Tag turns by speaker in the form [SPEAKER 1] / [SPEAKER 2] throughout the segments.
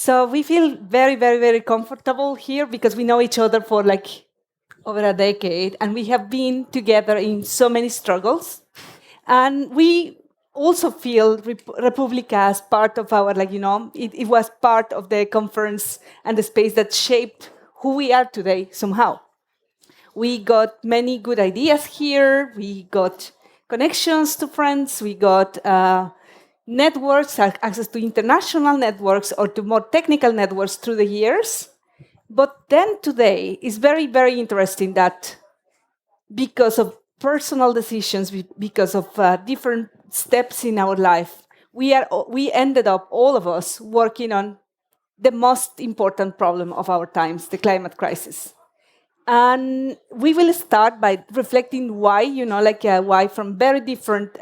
[SPEAKER 1] So we feel very, very, very comfortable here because we know each other for like over a decade, and we have been together in so many struggles. And we also feel Republica as part of our, it was part of the conference and the space that shaped who we are today somehow. We got many good ideas here. We got connections to friends. We got networks, access to international networks or to more technical networks through the years. But then today is very, very interesting that because of personal decisions, because of different steps in our life, we ended up, all of us, working on the most important problem of our times, the climate crisis. And we will start by reflecting why, why from very different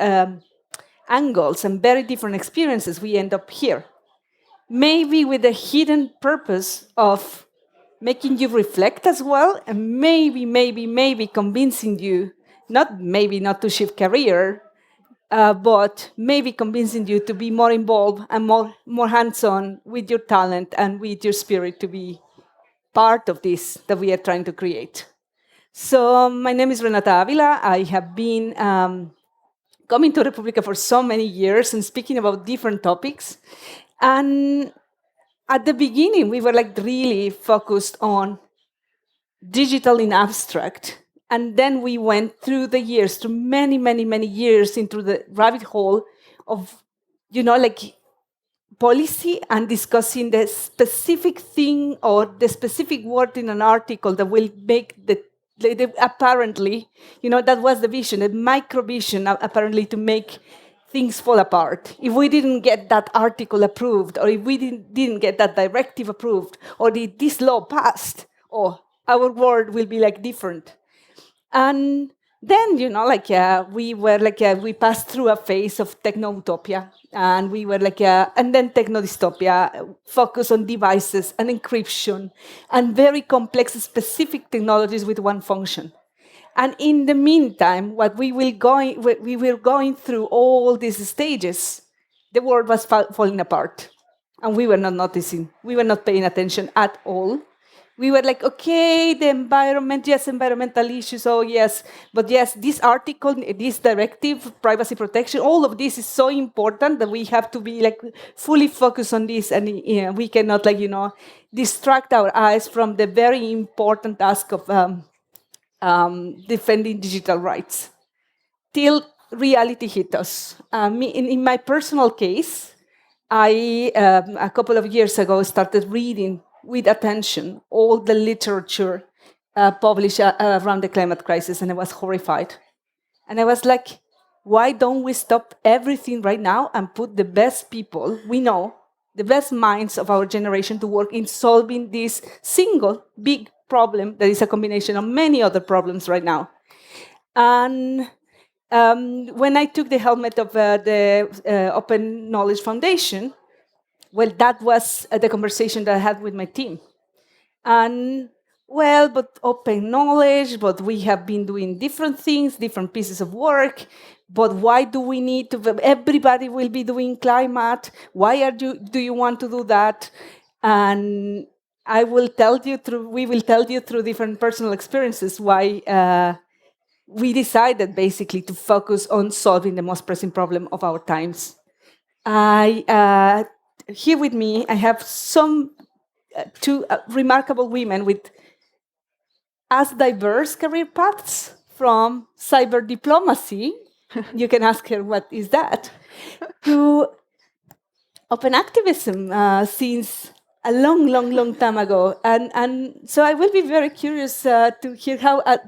[SPEAKER 1] angles and very different experiences we end up here. Maybe with the hidden purpose of making you reflect as well, and maybe convincing you, not to shift career, but maybe convincing you to be more involved and more hands-on with your talent and with your spirit to be part of this that we are trying to create. So my name is Renata Avila. I have been coming to Republica for so many years and speaking about different topics. And at the beginning, we were really focused on digital in abstract. And then we went through the years, through many, many, many years into the rabbit hole of, policy and discussing the specific thing or the specific word in an article that will make apparently, that was the vision, a micro vision, apparently, to make things fall apart. If we didn't get that article approved, or if we didn't get that directive approved, or this law passed, our world will be different. And then, we passed through a phase of techno-utopia, and we were and then techno-dystopia, focus on devices and encryption, and very complex, specific technologies with one function. And in the meantime, we were going through all these stages, the world was falling apart, and we were not noticing. We were not paying attention at all. We were okay, the environment, yes, environmental issues, yes. But yes, this article, this directive, privacy protection, all of this is so important that we have to be fully focused on this, and we cannot distract our eyes from the very important task of defending digital rights. Till reality hit us. In my personal case, I, a couple of years ago, started reading with attention all the literature published around the climate crisis, and I was horrified. And I was why don't we stop everything right now and put the best people we know, the best minds of our generation, to work in solving this single big problem that is a combination of many other problems right now. And when I took the helmet of the Open Knowledge Foundation, well, that was the conversation that I had with my team. And, but open knowledge, but we have been doing different things, different pieces of work, but why do we need to, everybody will be doing climate, why do you want to do that? And we will tell you through different personal experiences why we decided basically to focus on solving the most pressing problem of our times. Here with me, I have two remarkable women with as diverse career paths, from cyber diplomacy, you can ask her what is that, to open activism since a long, long, long time ago. And so I will be very curious to hear how a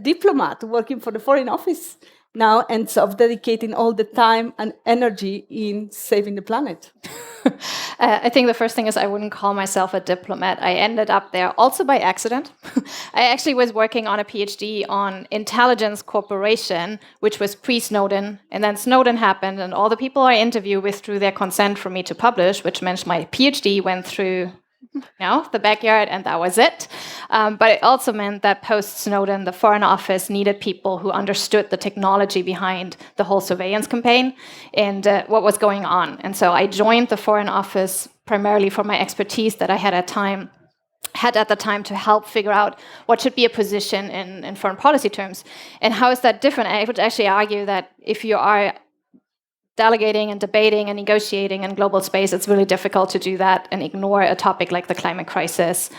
[SPEAKER 1] diplomat working for the Foreign Office now ends up dedicating all the time and energy in saving the planet.
[SPEAKER 2] I think the first thing is I wouldn't call myself a diplomat. I ended up there also by accident. I actually was working on a PhD on intelligence cooperation, which was pre-Snowden. And then Snowden happened, and all the people I interviewed withdrew their consent for me to publish, which meant my PhD went through the backyard, and that was it. But it also meant that post-Snowden, the Foreign Office needed people who understood the technology behind the whole surveillance campaign and what was going on. And so I joined the Foreign Office primarily for my expertise that I had at the time to help figure out what should be a position in foreign policy terms. And how is that different? I would actually argue that if you are delegating and debating and negotiating in global space, it's really difficult to do that and ignore a topic like the climate crisis.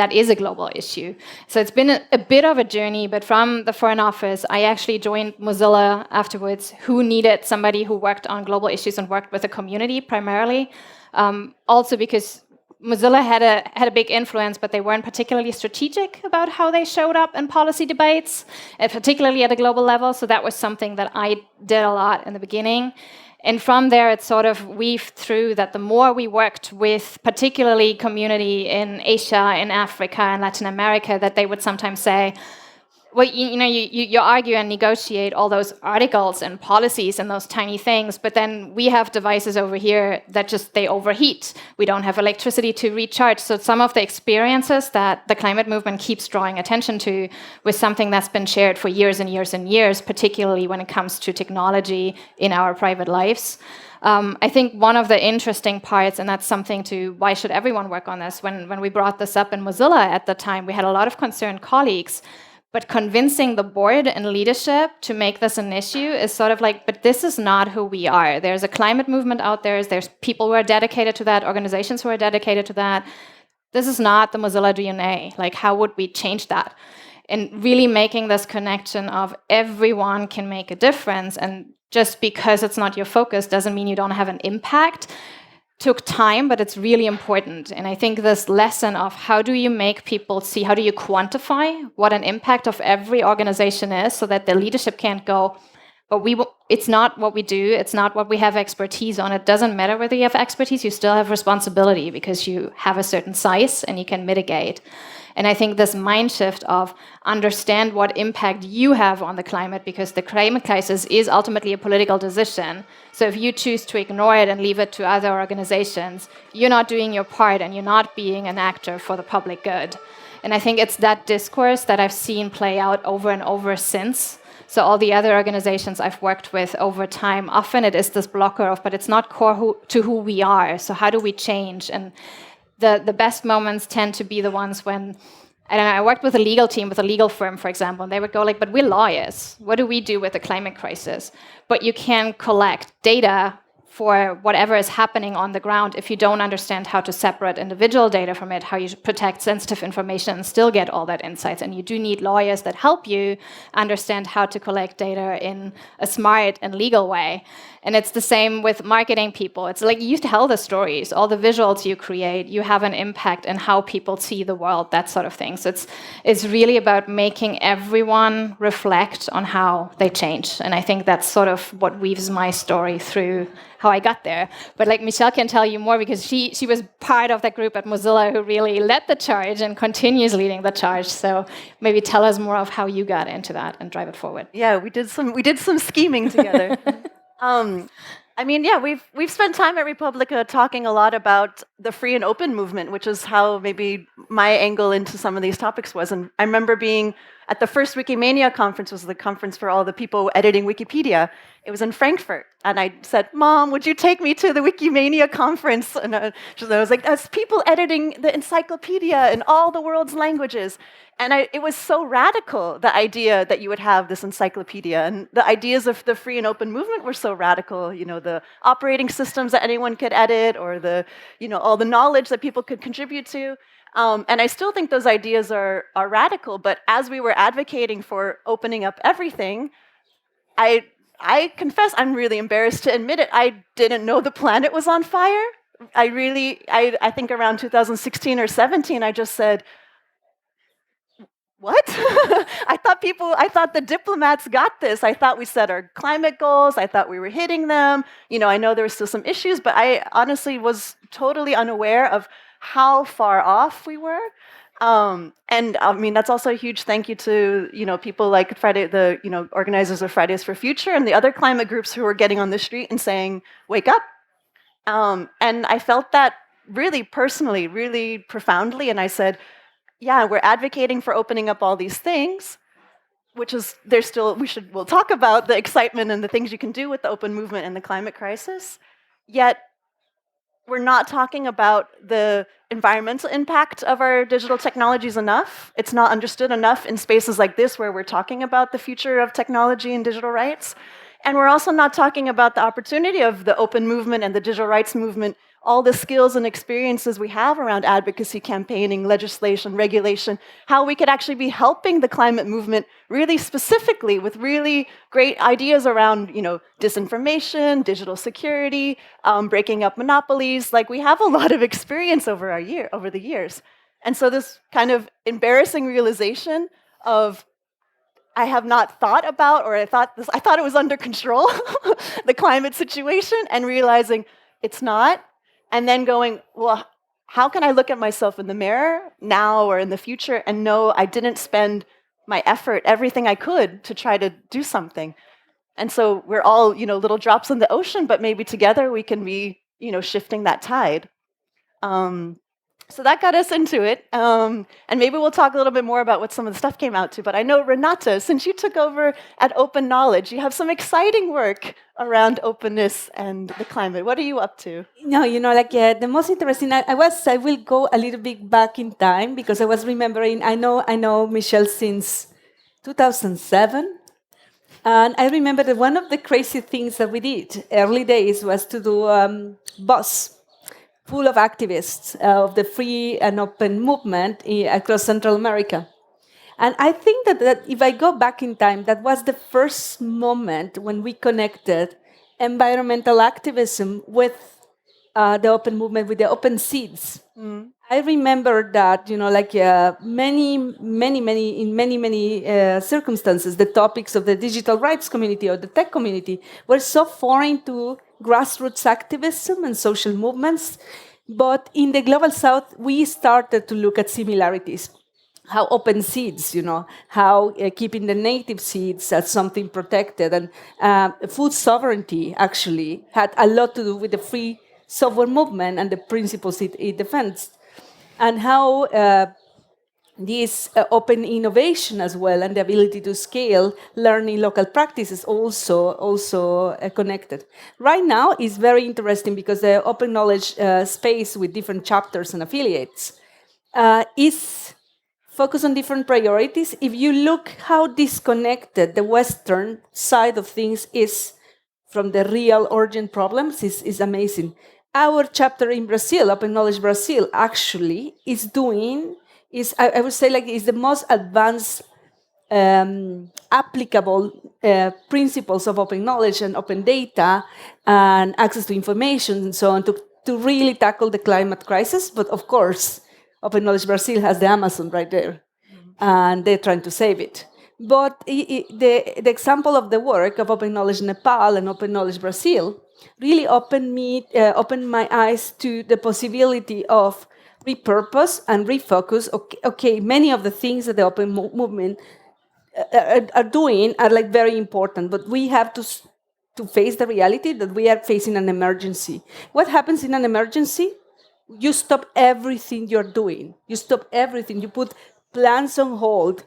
[SPEAKER 2] That is a global issue. So it's been a bit of a journey, but from the Foreign Office, I actually joined Mozilla afterwards, who needed somebody who worked on global issues and worked with the community primarily. Also because Mozilla had a big influence, but they weren't particularly strategic about how they showed up in policy debates, particularly at a global level. So that was something that I did a lot in the beginning. And from there, it sort of weaved through that the more we worked with particularly community in Asia, in Africa, and Latin America, that they would sometimes say, well, you argue and negotiate all those articles and policies and those tiny things, but then we have devices over here that they overheat. We don't have electricity to recharge. So some of the experiences that the climate movement keeps drawing attention to was something that's been shared for years and years and years, particularly when it comes to technology in our private lives. I think one of the interesting parts, and that's something why should everyone work on this? When we brought this up in Mozilla at the time, we had a lot of concerned colleagues. But convincing the board and leadership to make this an issue is sort of like, but this is not who we are. There's a climate movement out there. There's people who are dedicated to that, organizations who are dedicated to that. This is not the Mozilla DNA. Like, how would we change that? And really making this connection of everyone can make a difference. And just because it's not your focus doesn't mean you don't have an impact. Took time, but it's really important. And I think this lesson of how do you make people see, how do you quantify what an impact of every organization is so that the leadership can't go, but it's not what we do, it's not what we have expertise on. It doesn't matter whether you have expertise, you still have responsibility because you have a certain size and you can mitigate. And I think this mind shift of understand what impact you have on the climate, because the climate crisis is ultimately a political decision. So if you choose to ignore it and leave it to other organizations, you're not doing your part and you're not being an actor for the public good. And I think it's that discourse that I've seen play out over and over since. So all the other organizations I've worked with over time, often it is this blocker of, but it's not core to who we are. So how do we change? And the best moments tend to be the ones when, I don't know, I worked with a legal team, with a legal firm, for example, and they would go like, but we're lawyers. What do we do with the climate crisis? But you can collect data for whatever is happening on the ground if you don't understand how to separate individual data from it, how you protect sensitive information and still get all that insights. And you do need lawyers that help you understand how to collect data in a smart and legal way. And it's the same with marketing people. It's like you tell the stories, all the visuals you create, you have an impact in how people see the world, that sort of thing. So it's really about making everyone reflect on how they change. And I think that's sort of what weaves my story through how I got there. But like Michelle can tell you more because she was part of that group at Mozilla who really led the charge and continues leading the charge. So maybe tell us more of how you got into that and drive it forward.
[SPEAKER 3] Yeah, we did some scheming together. I mean, yeah, we've spent time at Republica talking a lot about the free and open movement, which is how maybe my angle into some of these topics was. And I remember being at the first Wikimania conference, was the conference for all the people editing Wikipedia. It was in Frankfurt. And I said, Mom, would you take me to the Wikimania conference? And I was like, as people editing the encyclopedia in all the world's languages. And it was so radical, the idea that you would have this encyclopedia. And the ideas of the free and open movement were so radical, the operating systems that anyone could edit, or all the knowledge that people could contribute to. And I still think those ideas are radical, but as we were advocating for opening up everything, I confess, I'm really embarrassed to admit it, I didn't know the planet was on fire. I think around 2016 or 17, I just said, what? I thought the diplomats got this. I thought we set our climate goals. I thought we were hitting them. I know there were still some issues, but I honestly was totally unaware of how far off we were. And I mean, that's also a huge thank you to, people like Friday, the, organizers of Fridays for Future and the other climate groups who were getting on the street and saying, wake up. And I felt that really personally, really profoundly. And I said, yeah, we're advocating for opening up all these things, which is, we'll talk about the excitement and the things you can do with the open movement and the climate crisis. Yet, we're not talking about the environmental impact of our digital technologies enough. It's not understood enough in spaces like this where we're talking about the future of technology and digital rights. And we're also not talking about the opportunity of the open movement and the digital rights movement, all the skills and experiences we have around advocacy, campaigning, legislation, regulation, how we could actually be helping the climate movement really specifically with really great ideas around, disinformation, digital security, breaking up monopolies. Like, we have a lot of experience over the years. And so this kind of embarrassing realization of I have not thought about, or I thought it was under control, the climate situation, and realizing it's not, and then going, well, how can I look at myself in the mirror now or in the future and know I didn't spend my effort, everything I could, to try to do something? And so we're all, little drops in the ocean, but maybe together we can be, shifting that tide. So that got us into it. And maybe we'll talk a little bit more about what some of the stuff came out to. But I know, Renata, since you took over at Open Knowledge, you have some exciting work around openness and the climate. What are you up to?
[SPEAKER 1] No, the most interesting, I will go a little bit back in time because I was remembering, I know Michelle since 2007. And I remember that one of the crazy things that we did early days was to do bus full of activists of the free and open movement across Central America. And I think that if I go back in time, that was the first moment when we connected environmental activism with the open movement, with the open seeds. I remember that, in many circumstances, the topics of the digital rights community or the tech community were so foreign to grassroots activism and social movements. But in the Global South, we started to look at similarities. How open seeds, how keeping the native seeds as something protected. And food sovereignty actually had a lot to do with the free software movement and the principles it defends. And how this open innovation as well and the ability to scale learning local practices also connected. Right now is very interesting because the open knowledge space with different chapters and affiliates is focused on different priorities. If you look how disconnected the Western side of things is from the real urgent problems, is amazing. Our chapter in Brazil, Open Knowledge Brazil, actually I would say is the most advanced applicable principles of open knowledge and open data and access to information and so on to really tackle the climate crisis. But of course, Open Knowledge Brazil has the Amazon right there, and they're trying to save it. But the example of the work of Open Knowledge Nepal and Open Knowledge Brazil really opened my eyes to the possibility of repurpose and refocus. Okay, many of the things that the open movement are doing are very important, but we have to face the reality that we are facing an emergency. What happens in an emergency? You stop everything you're doing. You stop everything. You put plans on hold,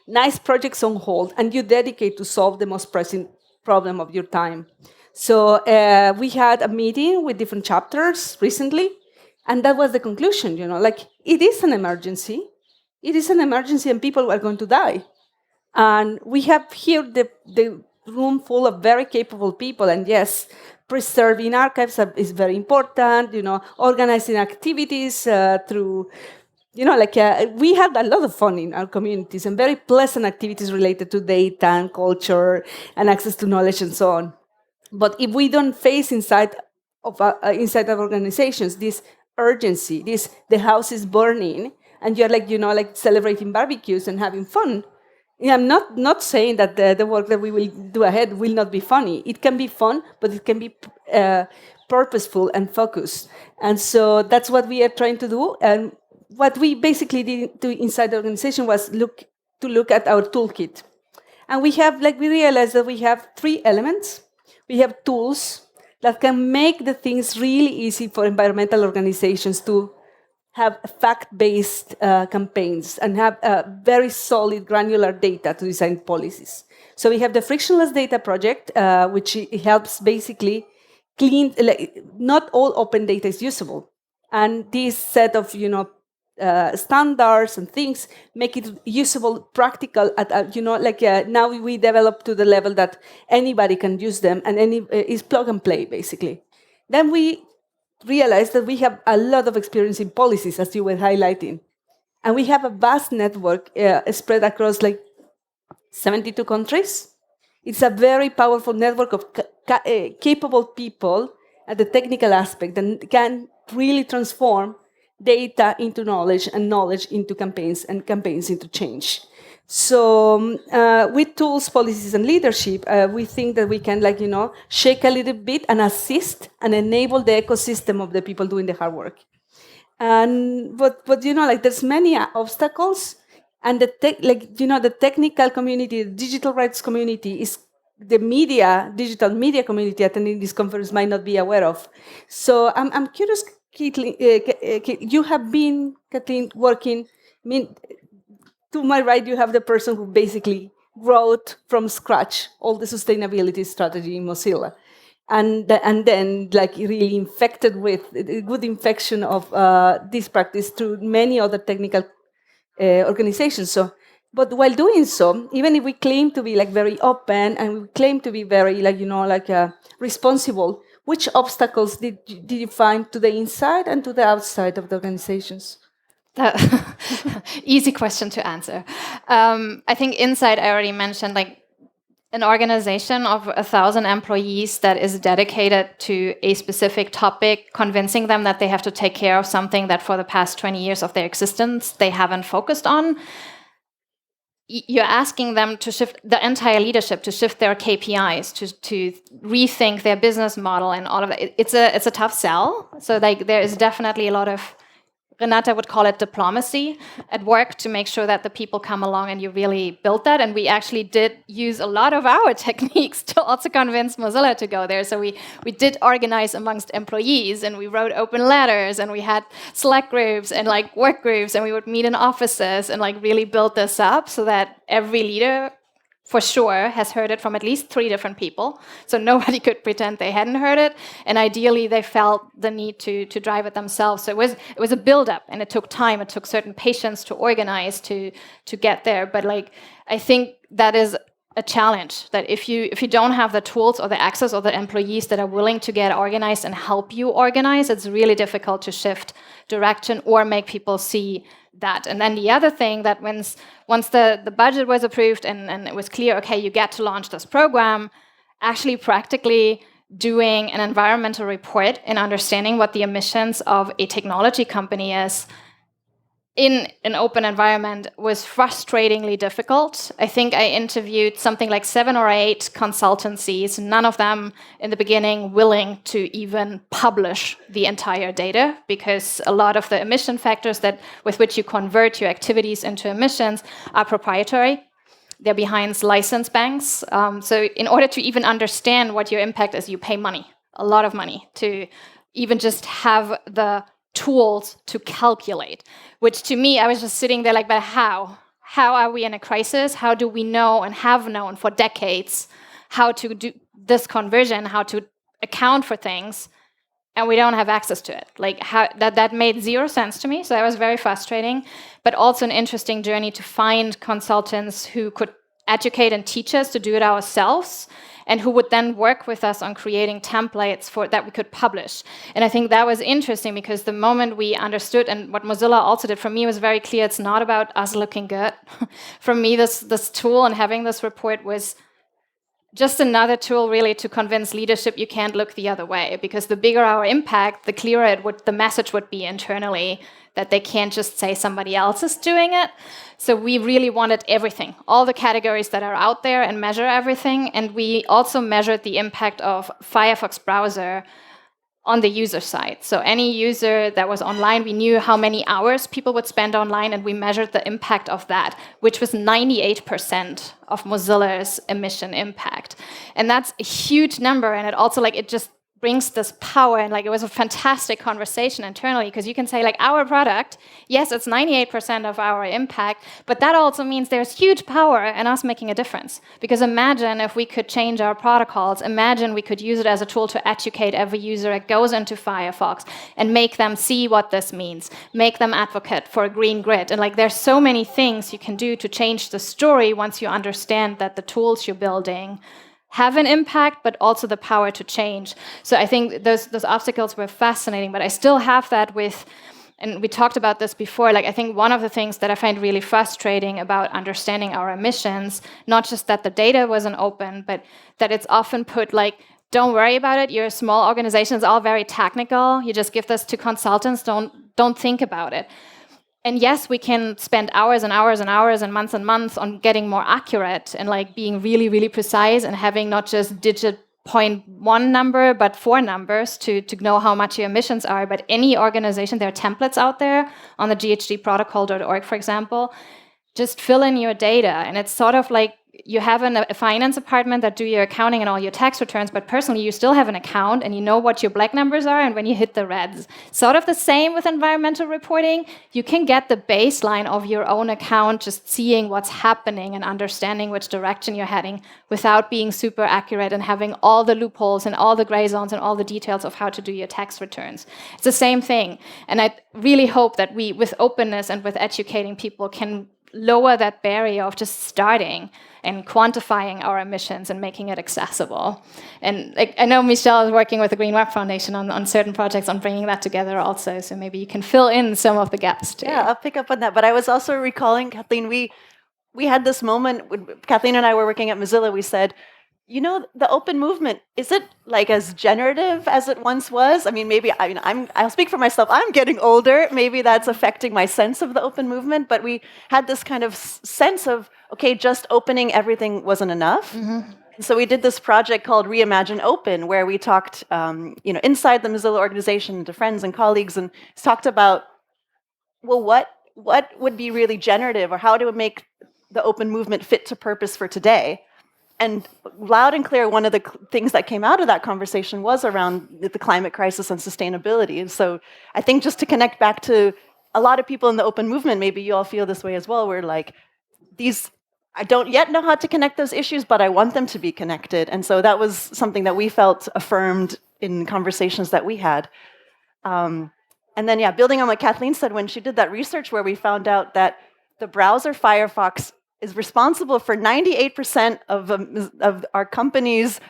[SPEAKER 1] nice projects on hold, and you dedicate to solve the most pressing problem of your time. So we had a meeting with different chapters recently, and that was the conclusion, it is an emergency. It is an emergency and people are going to die. And we have here the room full of very capable people. And yes, preserving archives is very important, organizing activities through, we had a lot of fun in our communities and very pleasant activities related to data and culture and access to knowledge and so on. But if we don't face inside of organizations this urgency, the house is burning, and you're celebrating barbecues and having fun. I'm not saying that the work that we will do ahead will not be funny. It can be fun, but it can be purposeful and focused. And so that's what we are trying to do. And what we basically did inside the organization was look at our toolkit. And we realized that we have 3 elements. We have tools that can make the things really easy for environmental organizations to have fact-based campaigns and have very solid granular data to design policies. So we have the Frictionless Data project, which helps basically clean, like, not all open data is usable. And this set of, standards and things make it usable, practical. Now we develop to the level that anybody can use them, and is plug and play, basically. Then we realized that we have a lot of experience in policies, as you were highlighting. And we have a vast network spread across 72 countries. It's a very powerful network of capable people at the technical aspect that can really transform data into knowledge, and knowledge into campaigns, and campaigns into change. So with tools, policies, and leadership, we think that we can, shake a little bit and assist and enable the ecosystem of the people doing the hard work. And but there's many obstacles, and the technical community, the digital rights community, is the digital media community attending this conference might not be aware of. So I'm curious, Kathleen, you have been, Kathleen, working. I mean, to my right, you have the person who basically wrote from scratch all the sustainability strategy in Mozilla. And then really infected with a good infection of this practice through many other technical organizations. So, but while doing so, even if we claim to be very open, and we claim to be very responsible, which obstacles did you find to the inside and to the outside of the organizations?
[SPEAKER 2] Easy question to answer. I think inside, I already mentioned, an organization of 1,000 employees that is dedicated to a specific topic, convincing them that they have to take care of something that for the past 20 years of their existence they haven't focused on. You're asking them to shift the entire leadership, to shift their KPIs, to rethink their business model and all of that. It's a tough sell. So there is definitely a lot of, Renata would call it diplomacy at work, to make sure that the people come along and you really build that. And we actually did use a lot of our techniques to also convince Mozilla to go there. So we did organize amongst employees, and we wrote open letters, and we had Slack groups and work groups, and we would meet in offices and really build this up so that every leader for sure has heard it from at least 3 different people. So nobody could pretend they hadn't heard it. And ideally, they felt the need to drive it themselves. So it was a build-up, and it took time. It took certain patience to organize to get there. But I think that is a challenge, that if you don't have the tools or the access or the employees that are willing to get organized and help you organize, it's really difficult to shift direction or make people see that. And then the other thing, that once the budget was approved and it was clear, okay, you get to launch this program, actually practically doing an environmental report and understanding what the emissions of a technology company is in an open environment was frustratingly difficult. I think I interviewed something like 7 or 8 consultancies, none of them in the beginning willing to even publish the entire data, because a lot of the emission factors with which you convert your activities into emissions are proprietary. They're behind license banks. So in order to even understand what your impact is, you pay money, a lot of money, to even just have the tools to calculate, which to me, I was just sitting there but how? How are we in a crisis? How do we know and have known for decades how to do this conversion, how to account for things, and we don't have access to it? That made 0 sense to me, so that was very frustrating, but also an interesting journey to find consultants who could educate and teach us to do it ourselves, and who would then work with us on creating templates that we could publish. And I think that was interesting, because the moment we understood, and what Mozilla also did for me was very clear, it's not about us looking good. For me, this tool and having this report was just another tool really to convince leadership you can't look the other way, because the bigger our impact, the clearer the message would be internally, that they can't just say somebody else is doing it. So we really wanted everything, all the categories that are out there, and measure everything. And we also measured the impact of Firefox browser on the user side. So any user that was online, we knew how many hours people would spend online, and we measured the impact of that, which was 98% of Mozilla's emission impact. And that's a huge number, and it also it just brings this power, and like it was a fantastic conversation internally, because you can say like our product, yes, it's 98% of our impact, but that also means there's huge power in us making a difference. Because imagine if we could change our protocols, imagine we could use it as a tool to educate every user that goes into Firefox and make them see what this means, make them advocate for a green grid. And like there's so many things you can do to change the story once you understand that the tools you're building have an impact, but also the power to change. So I think those obstacles were fascinating, but I still have that with, and we talked about this before, like I think one of the things that I find really frustrating about understanding our emissions, not just that the data wasn't open, but that it's often put like, don't worry about it, you're a small organization, it's all very technical, you just give this to consultants, don't think about it. And yes, we can spend hours and hours and hours and months on getting more accurate and like being really, really precise and having not just digit 0.1 number, but 4 numbers to know how much your emissions are. But any organization, there are templates out there on the ghdprotocol.org, for example. Just fill in your data. And it's sort of like you have a finance department that do your accounting and all your tax returns, but personally you still have an account and you know what your black numbers are and when you hit the reds. Sort of the same with environmental reporting. You can get the baseline of your own account just seeing what's happening and understanding which direction you're heading without being super accurate and having all the loopholes and all the gray zones and all the details of how to do your tax returns. It's the same thing. And I really hope that we, with openness and with educating people, can lower that barrier of just starting and quantifying our emissions and making it accessible. And like, I know Michelle is working with the Green Web Foundation on certain projects on bringing that together also, so maybe you can fill in some of the gaps too.
[SPEAKER 3] Yeah, I'll pick up on that. But I was also recalling, Kathleen, we had this moment when Kathleen and I were working at Mozilla. We said, you know, the open movement, is it like as generative as it once was? I mean, maybe I'll speak for myself. I'm getting older. Maybe that's affecting my sense of the open movement. But we had this kind of sense of, okay, just opening everything wasn't enough. Mm-hmm. So we did this project called Reimagine Open, where we talked, inside the Mozilla organization to friends and colleagues, and talked about, well, what would be really generative, or how to make the open movement fit to purpose for today. And loud and clear, one of the things that came out of that conversation was around the climate crisis and sustainability. And so I think just to connect back to a lot of people in the open movement, maybe you all feel this way as well, where like I don't yet know how to connect those issues, but I want them to be connected. And so that was something that we felt affirmed in conversations that we had. And then, yeah, building on what Kathleen said, when she did that research where we found out that the browser Firefox is responsible for 98% of our company's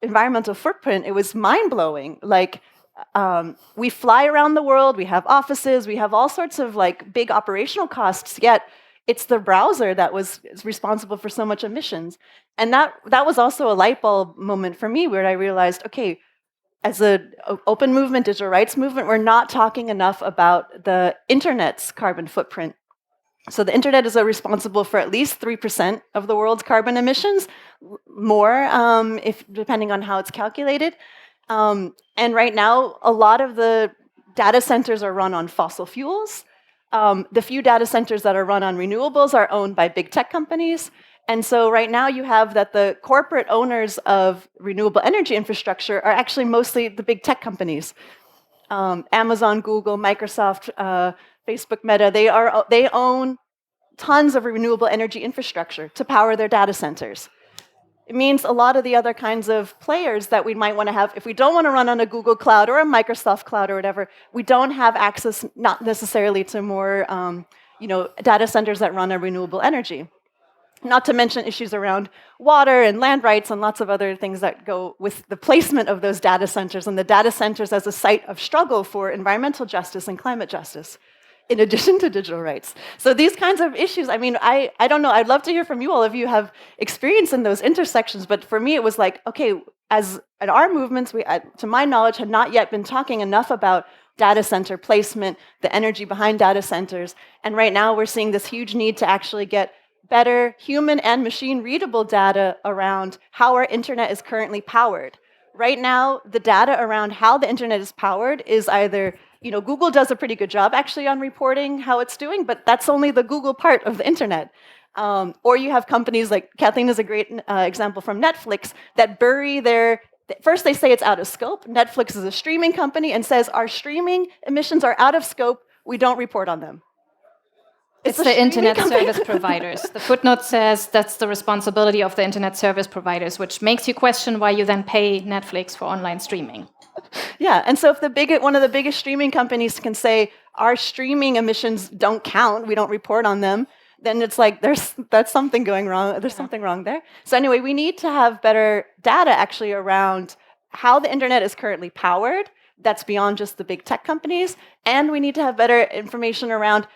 [SPEAKER 3] environmental footprint, it was mind-blowing. Like, we fly around the world, we have offices, we have all sorts of like big operational costs, yet it's the browser that is responsible for so much emissions. And that was also a light bulb moment for me, where I realized, okay, as an open movement, digital rights movement, we're not talking enough about the internet's carbon footprint. So the internet is responsible for at least 3% of the world's carbon emissions, more if depending on how it's calculated. And right now, a lot of the data centers are run on fossil fuels. The few data centers that are run on renewables are owned by big tech companies. And so right now you have that the corporate owners of renewable energy infrastructure are actually mostly the big tech companies. Amazon, Google, Microsoft, Facebook, Meta, they own tons of renewable energy infrastructure to power their data centers. It means a lot of the other kinds of players that we might want to have, if we don't want to run on a Google Cloud or a Microsoft Cloud or whatever, we don't have access, not necessarily to more data centers that run on renewable energy. Not to mention issues around water and land rights and lots of other things that go with the placement of those data centers and the data centers as a site of struggle for environmental justice and climate justice, in addition to digital rights. So these kinds of issues, I mean, I don't know, I'd love to hear from you all if you have experience in those intersections, but for me it was like, okay, as in our movements, we, to my knowledge, had not yet been talking enough about data center placement, the energy behind data centers, and right now we're seeing this huge need to actually get better human and machine readable data around how our internet is currently powered. Right now, the data around how the internet is powered is either, Google does a pretty good job actually on reporting how it's doing, but that's only the Google part of the internet. Or you have companies like, Kathleen is a great example from Netflix, that bury their first they say it's out of scope. Netflix is a streaming company and says our streaming emissions are out of scope. We don't report on them.
[SPEAKER 2] It's the internet service providers. The footnote says that's the responsibility of the internet service providers, which makes you question why you then pay Netflix for online streaming.
[SPEAKER 3] Yeah, and so if one of the biggest streaming companies can say our streaming emissions don't count, we don't report on them, then it's like that's something going wrong. There's something wrong there. So anyway, we need to have better data actually around how the internet is currently powered. That's beyond just the big tech companies, and we need to have better information around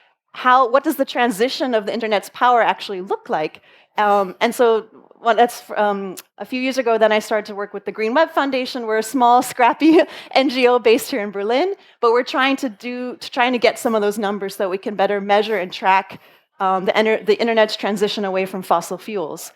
[SPEAKER 3] what does the transition of the internet's power actually look like. And so that's a few years ago, then I started to work with the Green Web Foundation. We're a small, scrappy NGO based here in Berlin, but we're trying to get some of those numbers so that we can better measure and track the internet's transition away from fossil fuels.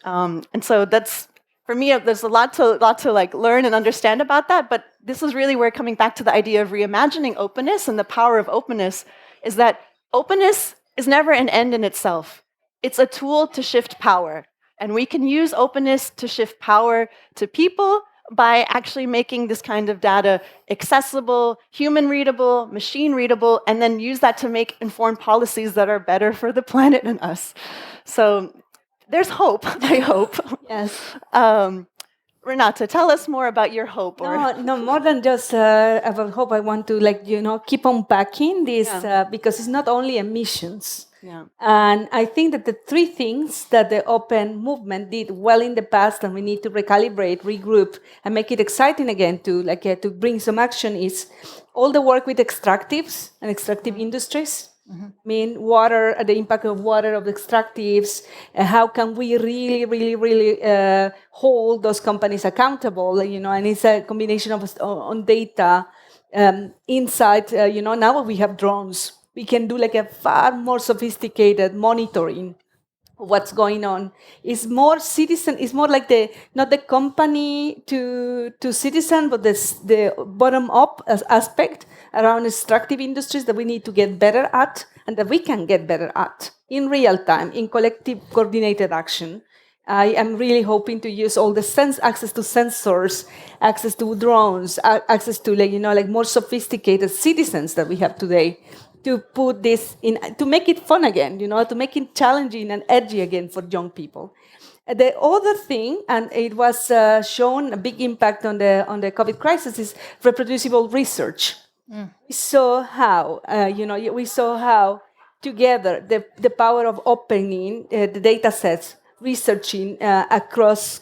[SPEAKER 3] And so that's, for me, there's a lot to like learn and understand about that, but this is really where coming back to the idea of reimagining openness and the power of openness is that openness is never an end in itself. It's a tool to shift power. And we can use openness to shift power to people by actually making this kind of data accessible, human readable, machine readable, and then use that to make informed policies that are better for the planet and us. So there's hope, I hope.
[SPEAKER 1] Yes.
[SPEAKER 3] Renata, tell us more about your hope.
[SPEAKER 1] No, more than just about hope. I want to, keep unpacking this because it's not only emissions.
[SPEAKER 3] Yeah.
[SPEAKER 1] And I think that the three things that the open movement did well in the past, and we need to recalibrate, regroup, and make it exciting again to bring some action is all the work with extractives and extractive industries. I mean, water, the impact of water, of extractives, how can we really hold those companies accountable, and it's a combination of on data, insight, now we have drones. We can do a far more sophisticated monitoring of what's going on. It's more citizen, it's more like not the company to citizen, but the bottom-up aspect around extractive industries that we need to get better at and that we can get better at in real time, in collective coordinated action. I am really hoping to use all the access to sensors, access to drones, access to more sophisticated citizens that we have today to put this in, to make it fun again, to make it challenging and edgy again for young people. The other thing, and it was shown a big impact on the COVID crisis, is reproducible research. We saw how, together the power of opening the data sets, researching across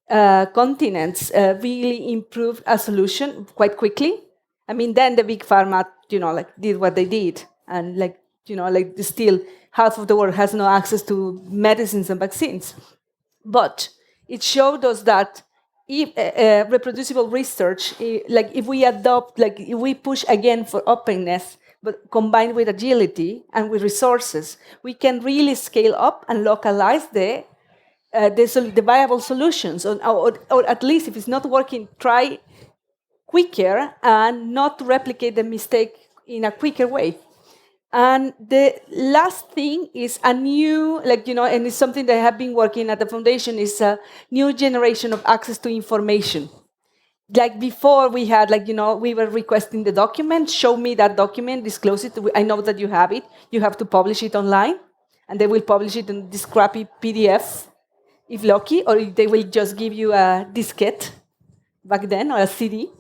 [SPEAKER 1] continents really improved a solution quite quickly. I mean, then the big pharma, did what they did, and still half of the world has no access to medicines and vaccines. But it showed us that if reproducible research, if we adopt, if we push again for openness, but combined with agility and with resources, we can really scale up and localize the viable solutions, or at least if it's not working, try quicker and not replicate the mistake in a quicker way. And the last thing is a new, and it's something that I have been working at the foundation, is a new generation of access to information. Like before we had, we were requesting the document, show me that document, disclose it. I know that you have it. You have to publish it online, and they will publish it in this crappy PDF, if lucky, or they will just give you a diskette back then, or a CD.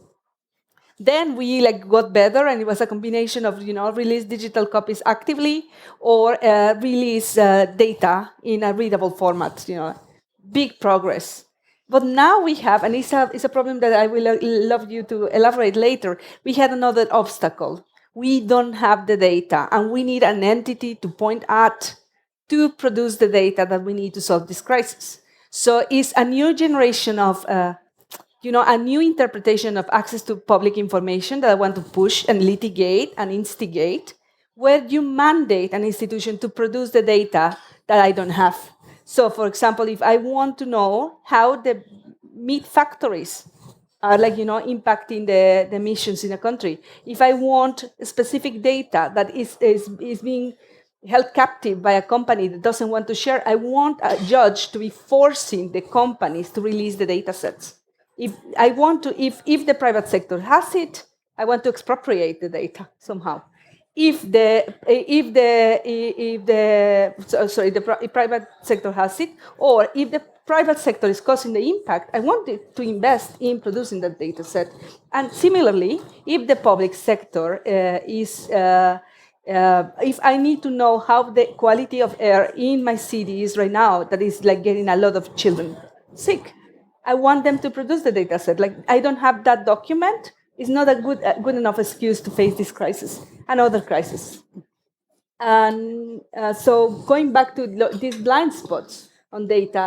[SPEAKER 1] Then we got better, and it was a combination of release digital copies actively or release data in a readable format. Big progress. But now we have, and it's a problem that I will love you to elaborate later. We had another obstacle. We don't have the data, and we need an entity to point at to produce the data that we need to solve this crisis. So it's a new generation of a new interpretation of access to public information that I want to push and litigate and instigate, where you mandate an institution to produce the data that I don't have. So, for example, if I want to know how the meat factories are impacting the emissions in a country, if I want specific data that is being held captive by a company that doesn't want to share, I want a judge to be forcing the companies to release the data sets. If I want to, if the private sector has it, I want to expropriate the data somehow. If the private sector has it, or if the private sector is causing the impact, I want it to invest in producing that data set. And similarly, if the public sector if I need to know how the quality of air in my city is right now, that is like getting a lot of children sick, I want them to produce the data set. Like, I don't have that document, it's not a good enough excuse to face this crisis and other crises. And so going back to these blind spots on data,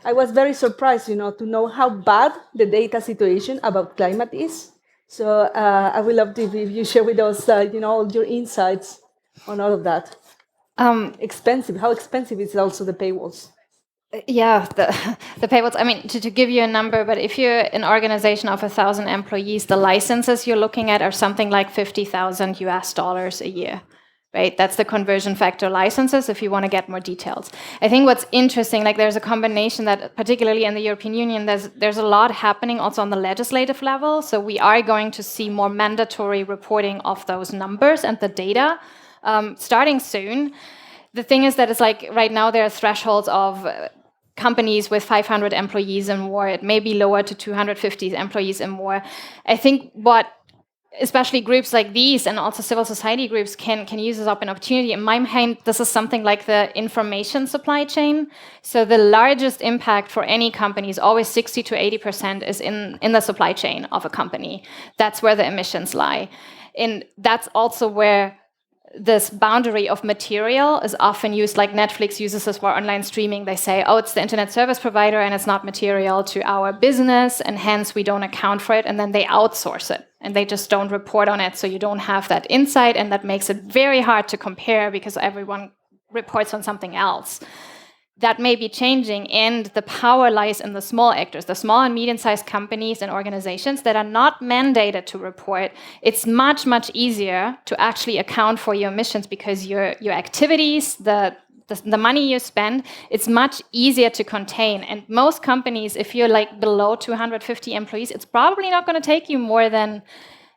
[SPEAKER 1] I was very surprised, to know how bad the data situation about climate is. So I would love to, if you share with us, all your insights on all of that. Expensive. How expensive is also the paywalls?
[SPEAKER 2] Yeah, the paywalls. I mean, to give you a number, but if you're an organization of 1,000 employees, the licenses you're looking at are something like $50,000 a year, right? That's the conversion factor licenses if you want to get more details. I think what's interesting, like there's a combination that, particularly in the European Union, there's a lot happening also on the legislative level. So we are going to see more mandatory reporting of those numbers and the data starting soon. The thing is that it's like right now there are thresholds of companies with 500 employees and more. It may be lower to 250 employees and more. I think what especially groups like these and also civil society groups can use this up an opportunity. In my mind, this is something like the information supply chain. So the largest impact for any company is always 60 to 80% is in the supply chain of a company. That's where the emissions lie. And that's also where this boundary of material is often used, like Netflix uses this for online streaming. They say, oh, it's the internet service provider and it's not material to our business, and hence we don't account for it, and then they outsource it and they just don't report on it, so you don't have that insight, and that makes it very hard to compare because everyone reports on something else. That may be changing, and the power lies in the small actors, the small and medium-sized companies and organizations that are not mandated to report. It's much, much easier to actually account for your emissions because your activities, the money you spend, it's much easier to contain. And most companies, if you're like below 250 employees, it's probably not going to take you more than,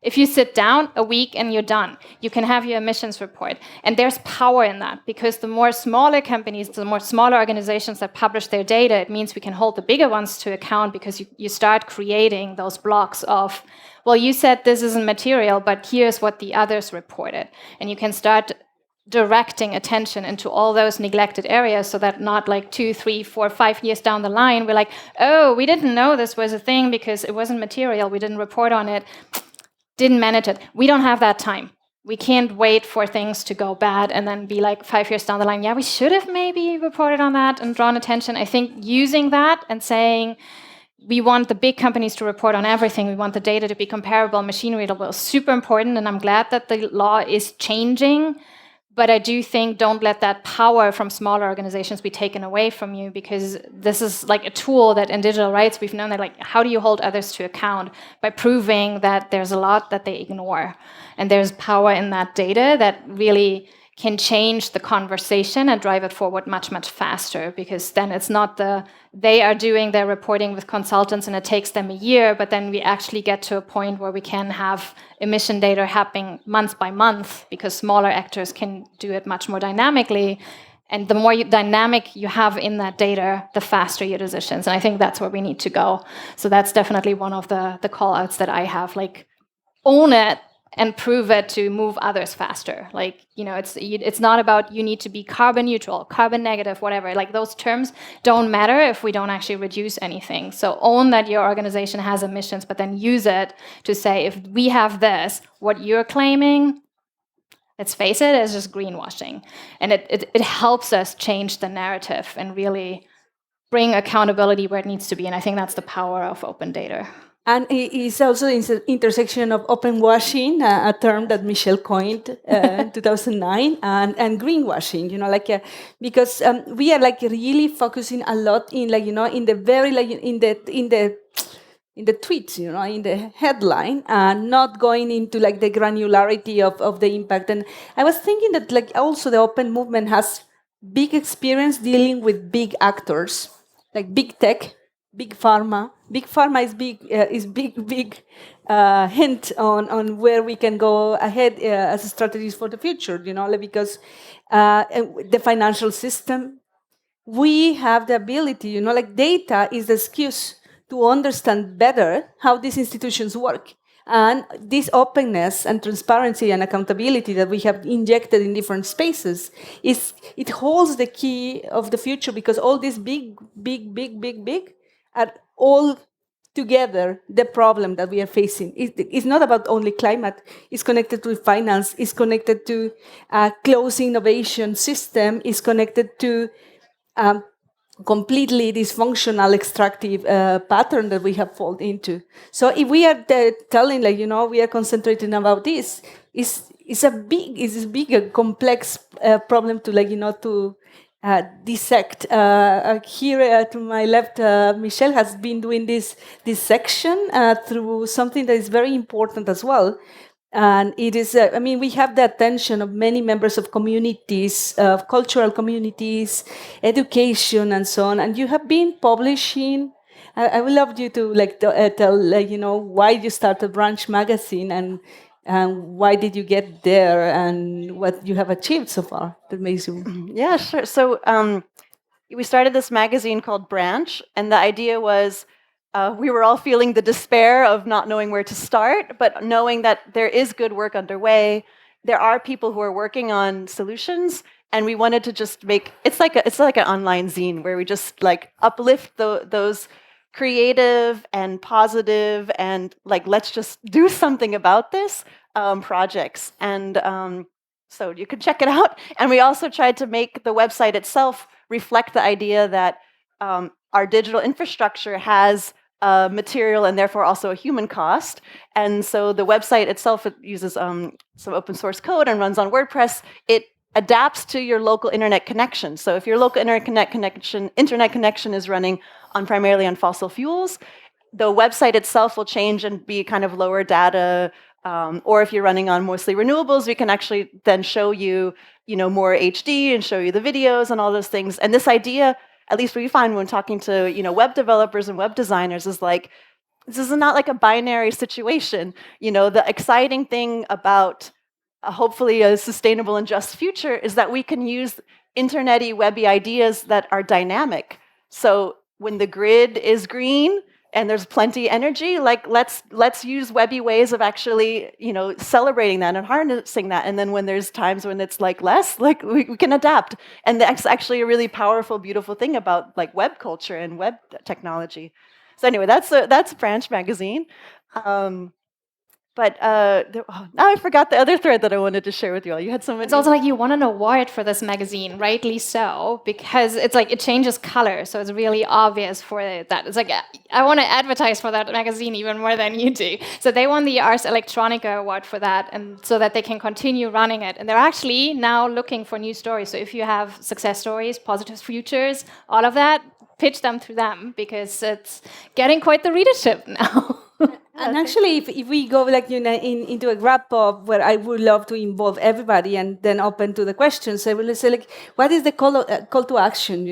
[SPEAKER 2] if you sit down a week and you're done, you can have your emissions report. And there's power in that, because the more smaller companies, the more smaller organizations that publish their data, it means we can hold the bigger ones to account, because you start creating those blocks of, well, you said this isn't material, but here's what the others reported. And you can start directing attention into all those neglected areas, so that not like 2, 3, 4, 5 years down the line, we're like, oh, we didn't know this was a thing because it wasn't material, we didn't report on it. Didn't manage it. We don't have that time. We can't wait for things to go bad and then be like 5 years down the line, yeah, we should have maybe reported on that and drawn attention. I think using that and saying we want the big companies to report on everything, we want the data to be comparable, machine readable, is super important, and I'm glad that the law is changing. But I do think don't let that power from smaller organizations be taken away from you, because this is like a tool that in digital rights we've known that, like, how do you hold others to account? By proving that there's a lot that they ignore. And there's power in that data that really can change the conversation and drive it forward much, much faster, because then it's not they are doing their reporting with consultants and it takes them a year, but then we actually get to a point where we can have emission data happening month by month, because smaller actors can do it much more dynamically. And the more dynamic you have in that data, the faster your decisions. And I think that's where we need to go. So that's definitely one of the call-outs that I have, like, own it and prove it to move others faster. Like, it's not about you need to be carbon neutral, carbon negative, whatever. Like, those terms don't matter if we don't actually reduce anything. So own that your organization has emissions, but then use it to say, if we have this, what you're claiming, let's face it, is just greenwashing. And it helps us change the narrative and really bring accountability where it needs to be. And I think that's the power of open data.
[SPEAKER 1] And it's also the intersection of open washing, a term that Michelle coined in 2009, and greenwashing. Because we are like really focusing a lot in in the very in the tweets, in the headline, and not going into like the granularity of the impact. And I was thinking that like also the open movement has big experience dealing with big actors, like big tech, big pharma. Big pharma is big hint on where we can go ahead as strategies for the future. Like because the financial system, we have the ability. Like data is the excuse to understand better how these institutions work. And this openness and transparency and accountability that we have injected in different spaces it holds the key of the future, because all these big are all together the problem that we are facing. It's not about only climate. It's connected to finance. It's connected to a closed innovation system. It's connected to completely dysfunctional extractive pattern that we have fallen into. So if we are telling, we are concentrating about this, it's a big, complex problem to, to dissect. Here to my left, Michelle has been doing this section through something that is very important as well. And it is, we have the attention of many members of communities, of cultural communities, education, and so on. And you have been publishing. I would love you to tell, why you started Branch Magazine and why did you get there and what you have achieved so far that makes you.
[SPEAKER 3] Yeah, sure. So we started this magazine called Branch, and the idea was we were all feeling the despair of not knowing where to start, but knowing that there is good work underway. There are people who are working on solutions, and we wanted to just make it's like an online zine where we just uplift those creative and positive and let's just do something about this projects. And so you can check it out. And we also tried to make the website itself reflect the idea that our digital infrastructure has material and therefore also a human cost. And so the website itself, it uses some open source code and runs on WordPress. It adapts to your local internet connection. So if your local internet connection is running primarily on fossil fuels, the website itself will change and be kind of lower data. Or if you're running on mostly renewables, we can actually then show you, more HD and show you the videos and all those things. And this idea, at least we find when talking to web developers and web designers, is this is not like a binary situation. The exciting thing about hopefully a sustainable and just future is that we can use internet-y, webby ideas that are dynamic. So when the grid is green and there's plenty energy, let's use webby ways of actually celebrating that and harnessing that. And then when there's times when it's less, we can adapt. And that's actually a really powerful, beautiful thing about web culture and web technology. So anyway, that's Branch Magazine. But now I forgot the other thread that I wanted to share with you all. You had some.
[SPEAKER 2] It's also you won an award for this magazine, rightly so, because it's it changes color, so it's really obvious for that. It's I want to advertise for that magazine even more than you do. So they won the Ars Electronica award for that, and so that they can continue running it. And they're actually now looking for new stories. So if you have success stories, positive futures, all of that, pitch them through them, because it's getting quite the readership now.
[SPEAKER 1] And actually, if we go into a wrap up where I would love to involve everybody and then open to the questions, I will say what is the call to action?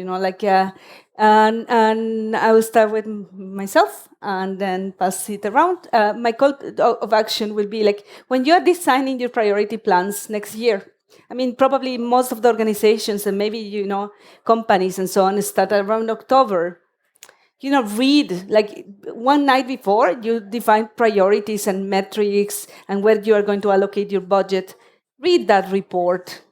[SPEAKER 1] And I will start with myself and then pass it around. My call of action will be when you are designing your priority plans next year. Probably most of the organizations and maybe companies and so on start around October. Read one night before you define priorities and metrics and where you are going to allocate your budget. Read that report.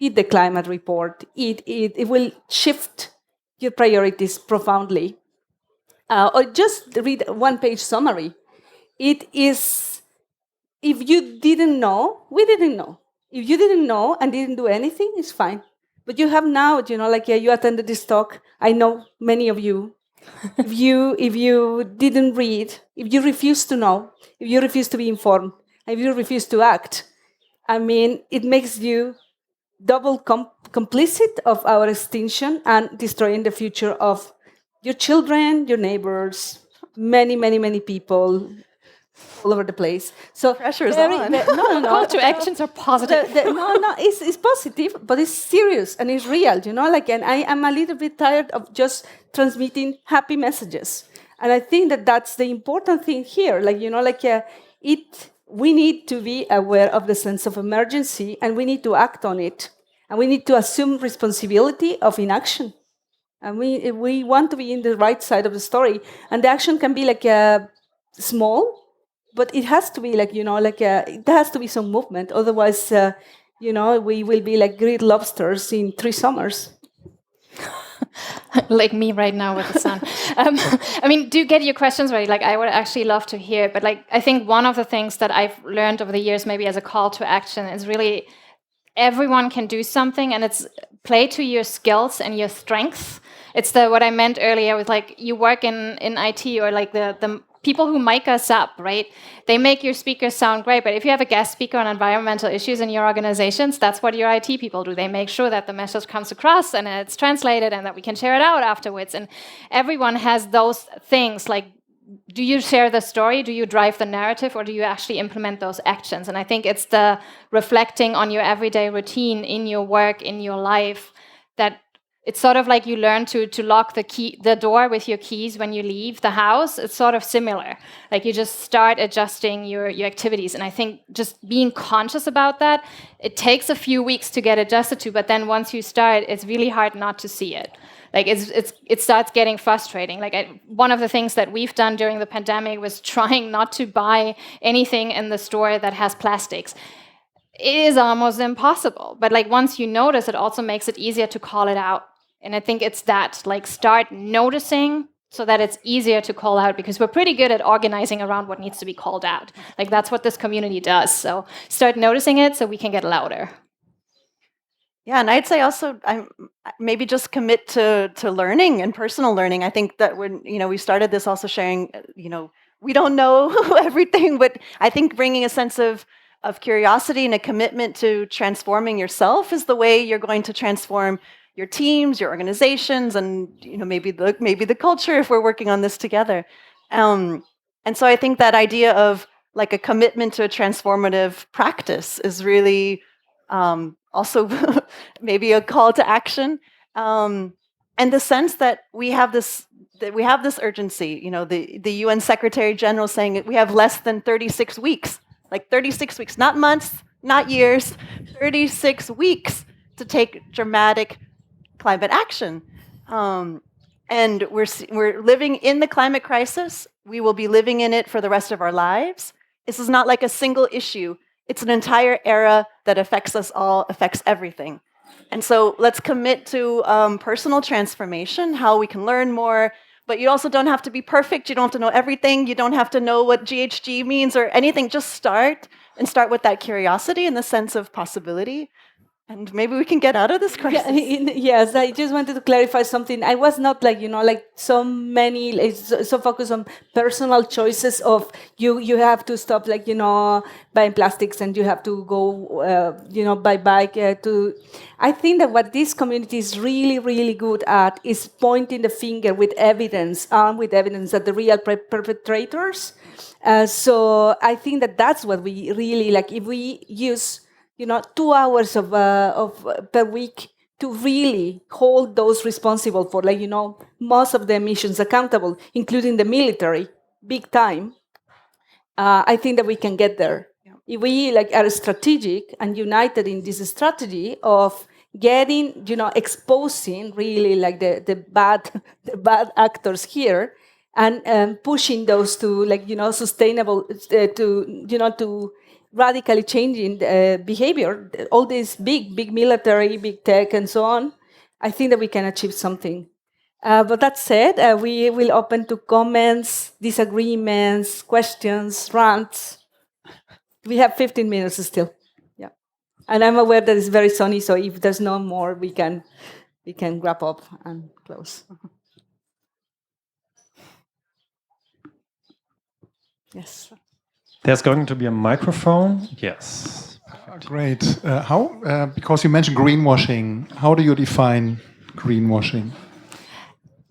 [SPEAKER 1] Read the climate report. It will shift your priorities profoundly. Or just read a one-page summary. It is, if you didn't know, we didn't know. If you didn't know and didn't do anything, it's fine. But you have now, you attended this talk. I know many of you. If you didn't read, if you refuse to know, if you refuse to be informed, if you refuse to act, it makes you double complicit of our extinction and destroying the future of your children, your neighbors, many, many, many people, all over the place. So
[SPEAKER 3] Pressure is on.
[SPEAKER 1] No.
[SPEAKER 2] Call to actions are positive.
[SPEAKER 1] It's positive, but it's serious and it's real, and I am a little bit tired of just transmitting happy messages. And I think that that's the important thing here. We need to be aware of the sense of emergency, and we need to act on it. And we need to assume responsibility of inaction. And we want to be in the right side of the story. And the action can be small, but it has to be it has to be some movement. Otherwise, we will be like green lobsters in 3 summers.
[SPEAKER 2] Like me right now with the sun. I mean, do get your questions ready. I would actually love to hear. But I think one of the things that I've learned over the years, maybe as a call to action, is really everyone can do something, and it's play to your skills and your strengths. It's what I meant earlier with you work in IT, or the people who mic us up, right? They make your speakers sound great, but if you have a guest speaker on environmental issues in your organizations, that's what your IT people do. They make sure that the message comes across and it's translated and that we can share it out afterwards. And everyone has those things, do you share the story? Do you drive the narrative? Or do you actually implement those actions? And I think it's the reflecting on your everyday routine in your work, in your life, that it's sort of like you learn to lock the door with your keys when you leave the house. It's sort of similar. You just start adjusting your activities. And I think just being conscious about that, it takes a few weeks to get adjusted to, but then once you start, it's really hard not to see it. It starts getting frustrating. One of the things that we've done during the pandemic was trying not to buy anything in the store that has plastics. It is almost impossible. But once you notice, it also makes it easier to call it out. And I think it's that, start noticing so that it's easier to call out, because we're pretty good at organizing around what needs to be called out. That's what this community does. So start noticing it so we can get louder.
[SPEAKER 3] Yeah, and I'd say also, maybe just commit to learning and personal learning. I think that when we started this also sharing, we don't know everything, but I think bringing a sense of curiosity and a commitment to transforming yourself is the way you're going to transform your teams, your organizations, and maybe the culture if we're working on this together. And so I think that idea of a commitment to a transformative practice is really also maybe a call to action, and the sense that we have this urgency. The UN Secretary General saying we have less than 36 weeks, 36 weeks, not months, not years, 36 weeks to take dramatic climate action. And we're living in the climate crisis. We will be living in it for the rest of our lives. This is not a single issue. It's an entire era that affects us all, affects everything. And so let's commit to personal transformation, how we can learn more. But you also don't have to be perfect. You don't have to know everything. You don't have to know what GHG means or anything. Just start with that curiosity and the sense of possibility. And maybe we can get out of this crisis.
[SPEAKER 1] Yes, I just wanted to clarify something. I was not so focused on personal choices of you have to stop buying plastics and you have to go by bike to. I think that what this community is really, really good at is pointing the finger with evidence, armed with evidence at the real perpetrators. So I think that that's what we really if we use 2 hours of per week to really hold those responsible for, most of the emissions accountable, including the military, big time. I think that we can get there. Yeah. If we are strategic and united in this strategy of getting, exposing really the bad actors here, and pushing those to sustainable to radically changing behavior, all this big military, big tech, and so on, I think that we can achieve something. But that said, we will open to comments, disagreements, questions, rants. We have 15 minutes still. Yeah, and I'm aware that it's very sunny, so if there's no more, we can wrap up and close. Yes.
[SPEAKER 4] There's going to be a microphone. Yes.
[SPEAKER 5] Great. Because you mentioned greenwashing, how do you define greenwashing?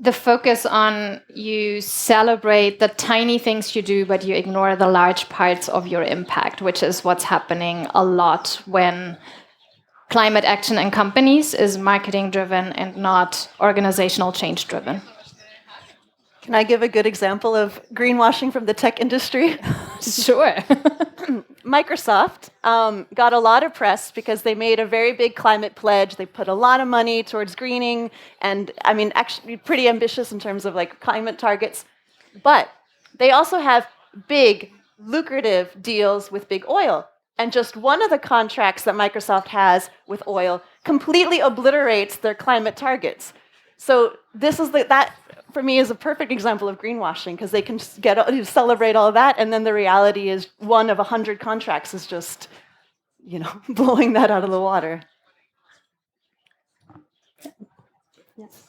[SPEAKER 2] the focus on you celebrate the tiny things you do, but you ignore the large parts of your impact, which is what's happening a lot when climate action in companies is marketing driven and not organizational change driven.
[SPEAKER 3] Can I give a good example of greenwashing from the tech industry?
[SPEAKER 2] Sure.
[SPEAKER 3] Microsoft got a lot of press because they made a very big climate pledge. They put a lot of money towards greening, and I mean, actually pretty ambitious in terms of like climate targets. But they also have big, lucrative deals with big oil. And just one of the contracts that Microsoft has with oil completely obliterates their climate targets. So this is that for me is a perfect example of greenwashing, because they can celebrate all that, and then the reality is one of 100 contracts is just, blowing that out of the water.
[SPEAKER 1] Yes.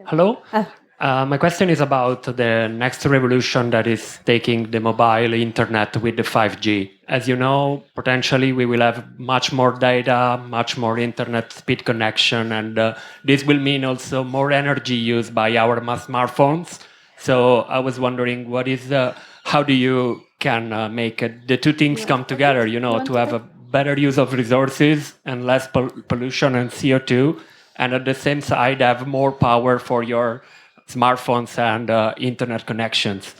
[SPEAKER 5] Hello. My question is about the next revolution that is taking the mobile internet with the 5G. As you know, potentially we will have much more data, much more internet speed connection, and this will mean also more energy used by our smartphones. So I was wondering, how do you can make the two things come together, to have a better use of resources and less pollution and CO2, and at the same side have more power for your smartphones and internet connections?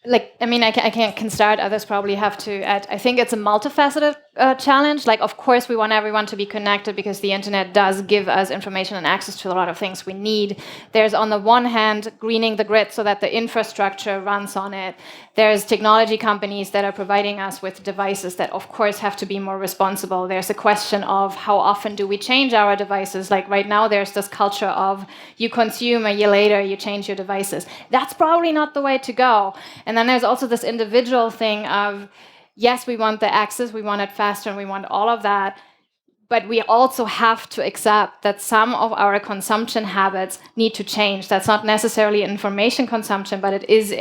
[SPEAKER 2] I can start. Others probably have to add. I think it's a multifaceted challenge. Of course, we want everyone to be connected because the internet does give us information and access to a lot of things we need. There's, on the one hand, greening the grid so that the infrastructure runs on it. There's technology companies that are providing us with devices that, of course, have to be more responsible. There's a question of how often do we change our devices. Like right now, there's this culture of you consume, a year later, you change your devices. That's probably not the way to go. And then there's also this individual thing of, yes, we want the access, we want it faster, and we want all of that. But we also have to accept that some of our consumption habits need to change. That's not necessarily information consumption, but it is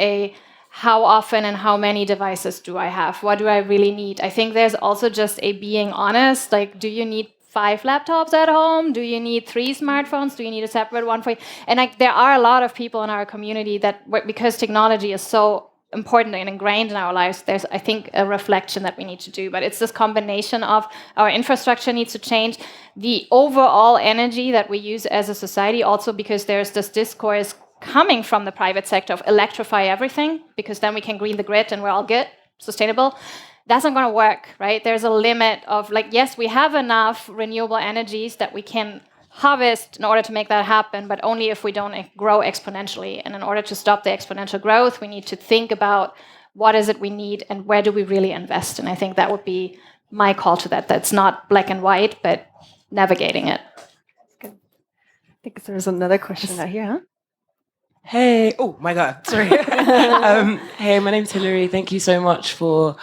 [SPEAKER 2] how often and how many devices do I have? What do I really need? I think there's also just a being honest. Do you need 5 laptops at home? Do you need 3 smartphones? Do you need a separate one for you? And there are a lot of people in our community that, because technology is so important and ingrained in our lives, there's, I think, a reflection that we need to do. But it's this combination of our infrastructure needs to change, the overall energy that we use as a society, also because there's this discourse coming from the private sector of electrify everything, because then we can green the grid and we're all good, sustainable. That's not going to work, right? There's a limit of, yes, we have enough renewable energies that we can harvest in order to make that happen, but only if we don't grow exponentially. And in order to stop the exponential growth, we need to think about what is it we need and where do we really invest. And I think that would be my call to that. That's not black and white, but navigating it.
[SPEAKER 3] I think there's another question out here, huh?
[SPEAKER 6] Hey, oh my God, sorry. Hey, my name's Hilary. Thank you so much for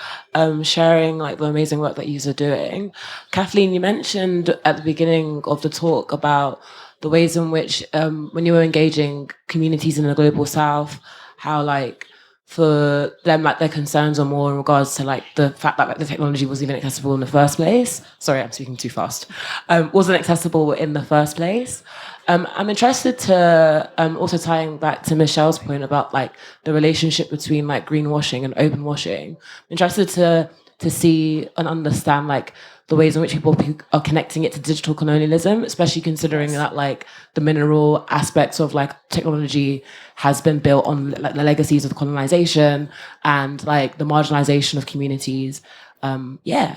[SPEAKER 6] sharing the amazing work that you are doing. Kathleen, you mentioned at the beginning of the talk about the ways in which when you were engaging communities in the Global South, how for them their concerns are more in regards to the fact that the technology wasn't even accessible in the first place. Sorry, I'm speaking too fast. Wasn't accessible in the first place. I'm interested to also tying back to Michelle's point about the relationship between greenwashing and open washing. I'm interested to see and understand the ways in which people are connecting it to digital colonialism, especially considering that the mineral aspects of technology has been built on the legacies of colonization and the marginalization of communities. Yeah,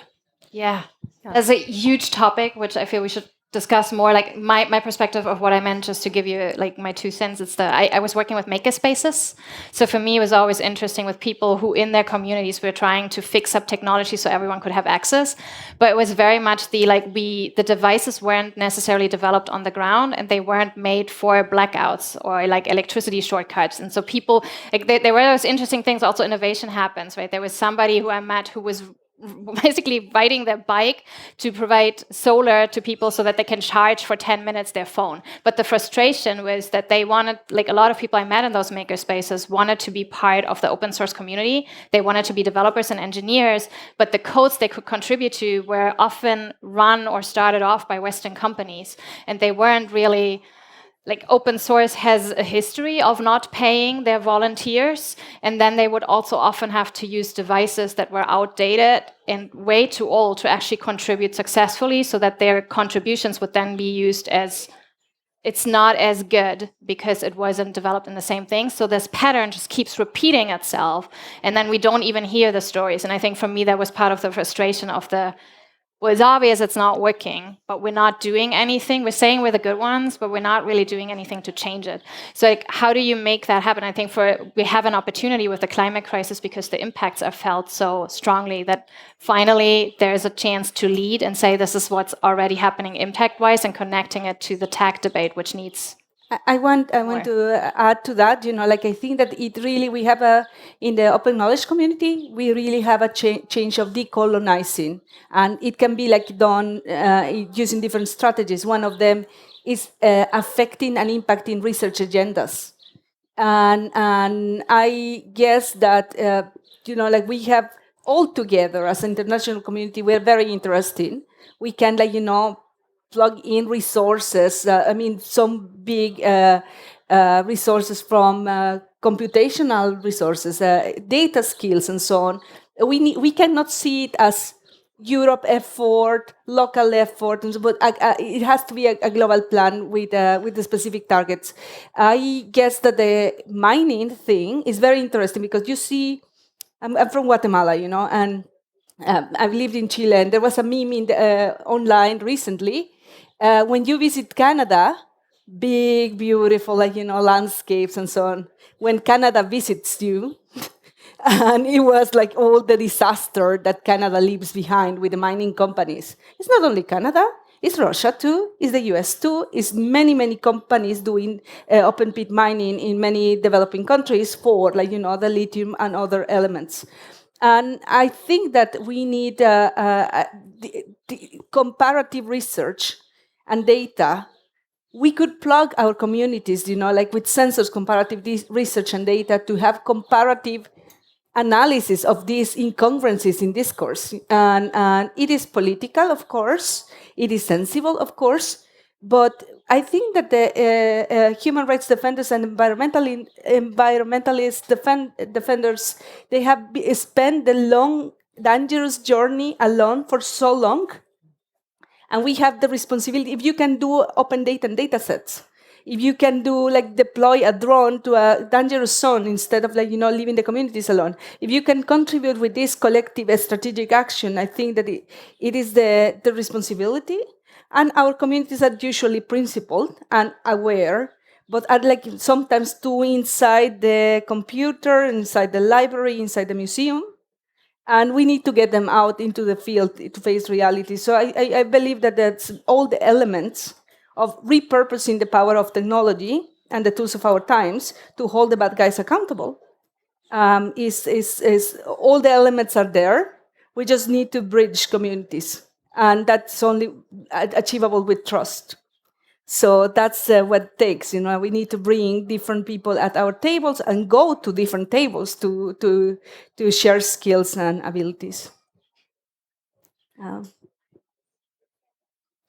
[SPEAKER 2] that's a huge topic, which I feel we should discuss more. My perspective of what I meant, just to give you my 2 cents, it's I was working with makerspaces. So for me, it was always interesting with people who in their communities were trying to fix up technology so everyone could have access. But it was very much the devices weren't necessarily developed on the ground, and they weren't made for blackouts or electricity shortcuts. And so people, there were those interesting things. Also, innovation happens, right? There was somebody who I met who was basically riding their bike to provide solar to people so that they can charge for 10 minutes their phone. But the frustration was that they wanted, a lot of people I met in those maker spaces wanted to be part of the open source community. They wanted to be developers and engineers, but the codes they could contribute to were often run or started off by Western companies, and they weren't really like open source has a history of not paying their volunteers, and then they would also often have to use devices that were outdated and way too old to actually contribute successfully, so that their contributions would then be used as it's not as good because it wasn't developed in the same thing. So this pattern just keeps repeating itself, and then we don't even hear the stories. And I think for me that was part of the frustration of well, it's obvious it's not working, but we're not doing anything. We're saying we're the good ones, but we're not really doing anything to change it. So like, how do you make that happen? I think we have an opportunity with the climate crisis because the impacts are felt so strongly that finally there's a chance to lead and say this is what's already happening impact-wise and connecting it to the tech debate, which needs
[SPEAKER 1] I want to add to that, like I think that it really, we have in the open knowledge community, we really have a change of decolonizing, and it can be like done using different strategies. One of them is affecting and impacting research agendas. And I guess that, like we have all together as an international community, we're very interesting. We can plug in resources. Some big resources from computational resources, data skills, and so on. We cannot see it as Europe effort, local effort, but it has to be a global plan with the specific targets. I guess that the mining thing is very interesting because you see, I'm from Guatemala, and I've lived in Chile, and there was a meme online recently. When you visit Canada, big, beautiful, landscapes and so on. When Canada visits you, and it was like all the disaster that Canada leaves behind with the mining companies. It's not only Canada, it's Russia too, it's the US too, it's many, many companies doing open pit mining in many developing countries for the lithium and other elements. And I think that we need the comparative research and data. We could plug our communities, with sensors, comparative research and data to have comparative analysis of these incongruencies in discourse. And it is political, of course. It is sensible, of course. But I think that the human rights defenders and environmentalist defenders, they have spent the long, dangerous journey alone for so long. And we have the responsibility, if you can do open data and data sets, if you can do deploy a drone to a dangerous zone instead of leaving the communities alone, if you can contribute with this collective strategic action, I think that it is the responsibility. And our communities are usually principled and aware, but are sometimes too inside the computer, inside the library, inside the museum. And we need to get them out into the field to face reality. So I believe that that's all the elements of repurposing the power of technology and the tools of our times to hold the bad guys accountable. Is all the elements are there. We just need to bridge communities. And that's only achievable with trust. So that's what it takes. We need to bring different people at our tables and go to different tables to share skills and abilities.